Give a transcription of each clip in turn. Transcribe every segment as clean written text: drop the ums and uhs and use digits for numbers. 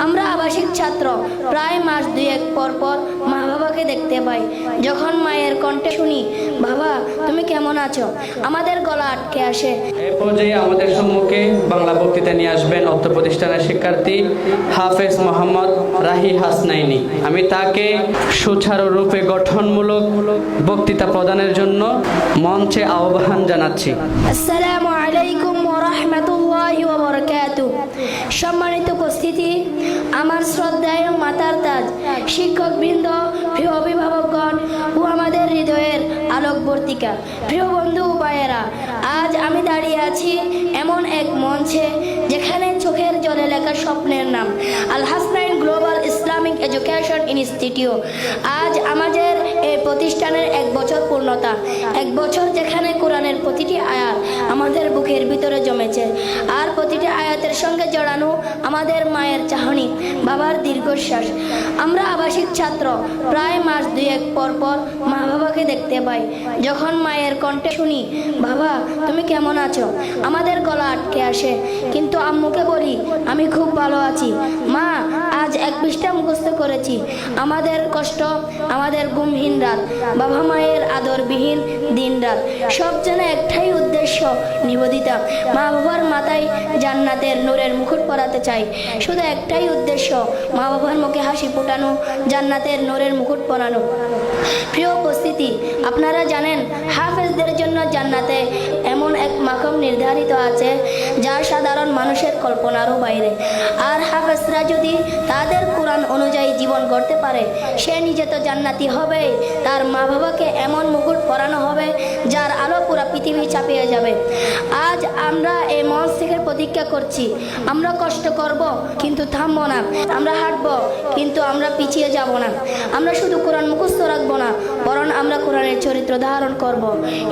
আমরা আবাসিক ছাত্র, প্রায় মাস দুয়েক পর পর মা বাবাকে দেখতে পাই। যখন মায়ের কণ্ঠে শুনি, বাবা তুমি কেমন আছো, আমাদের গলা আটকে আসে। এই পর্যায়ে আমাদের সম্মুখে বাংলা বক্তৃতা নিয়ে আসবেন অত্র প্রতিষ্ঠানের শিক্ষার্থী হাফেজ মোহাম্মদ রাহি হাসনাইনি। আমি তাকে সুচারুরূপে গঠনমূলক বক্তৃতা প্রদানের জন্য মঞ্চে আহ্বান জানাচ্ছি। আসসালামু আলাইকুম ওয়া রাহমাতুল্লাহি ওয়া বারাকাতুহু। সম্মানিত উপস্থিতি, আমার শ্রদ্ধায় মাতার তাজ, শিক্ষকবৃন্দ, প্রিয় অভিভাবকগণ ও আমাদের হৃদয়ের আলোকবর্তিকা, প্রিয় বন্ধু ও ভাইয়েরা, আজ আমি দাঁড়িয়ে আছি এমন এক মঞ্চে যেখানে চোখের জলে লেখা স্বপ্নের নাম Al Hasnain global Islamic education institute. আজ আমাদের এই প্রতিষ্ঠানের 1 বছর পূর্ণতা, 1 বছর যেখানে কোরআনের প্রতিটি আয়াত আমাদের বুকের ভিতরে জমেছে, আর প্রতিটি আয়াতের সঙ্গে জড়ানো আমাদের মায়ের চাহনি, বাবার দীর্ঘশ্বাস। আমরা আবাসিক ছাত্র, প্রায় মাস দুয়েক পর পর মা বাবাকে দেখতে পাই। যখন মায়ের কণ্ঠে শুনি, বাবা তুমি কেমন আছো, আমাদের গলা আটকে আসে। কিন্তু আম্মুকে বলি, আমি খুব ভালো আছি মা, আজ 1 পৃষ্ঠা মুখস্থ করেছি। আমাদের কষ্ট, আমাদের ঘুমহীন রাত, বাবা মায়ের আদরবিহীন দিন রাত, সব যেন একটাই উদ্দেশ্য, নিবেদিতা মা বাবার মাথায় জান্নাতের নূরের মুকুট পরাতে চাই। শুধু একটাই উদ্দেশ্য, মা বাবার মুখে হাসি ফোটানো, জান্নাতের নূরের মুকুট পরানো। প্রিয় উপস্থিতি, আপনারা জানেন হাফেজদের জন্য জান্নাতে এমন এক মাকাম নির্ধারিত আছে যা সাধারণ মানুষের কল্পনারও বাইরে। আর হাফেজরা যদি তাদের কোরআন অনুযায়ী জীবন গড়তে পারে, সে নিজে তো জান্নাতি হবে, তার মা বাবাকে এমন মুকুট পরানো হবে যার আলো পুরা পৃথিবী চাপিয়ে যাবে। আজ আমরা এই মঞ্চ থেকে প্রতিজ্ঞা করছি, আমরা কষ্ট করব কিন্তু থামবো না, আমরা হাঁটবো কিন্তু আমরা পিছিয়ে যাব না, আমরা শুধু কোরআন মুখস্থ রাখবো না, বরং আমরা কোরআনের চরিত্র ধারণ করব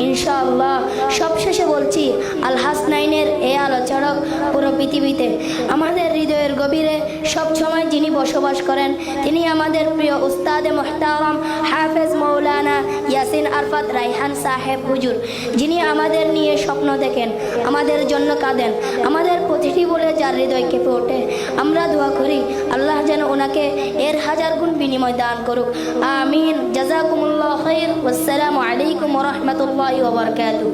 ইনশাআল্লাহ। সবশেষে বলছি, আল হাসনাইনের এই আলো ছড়ক পুরো পৃথিবীতে। আমাদের হৃদয়ের গভীরে সব সময় যিনি বসবাস করেন, তিনি আমাদের প্রিয় উস্তাদে মুহতারাম হাফেজ মৌলানা ইয়াসিন আরফাত রাইহান সাহেব হুজুর, যিনি আমাদের নিয়ে স্বপ্ন দেখেন, আমাদের জন্য কাঁদেন, আমাদের প্রতিটি বলে যার হৃদয় কেঁপে ওঠে। আমরা দোয়া করি আল্লাহ যেন ওনাকে এর 1000 গুণ বিনিময় দান করুক, আমিন। জাযাকুমুল্লাহ খাইর। ওয়াসসালামু আলাইকুম ওয়া রাহমাতুল্লাহি ওয়া বারাকাতুহু।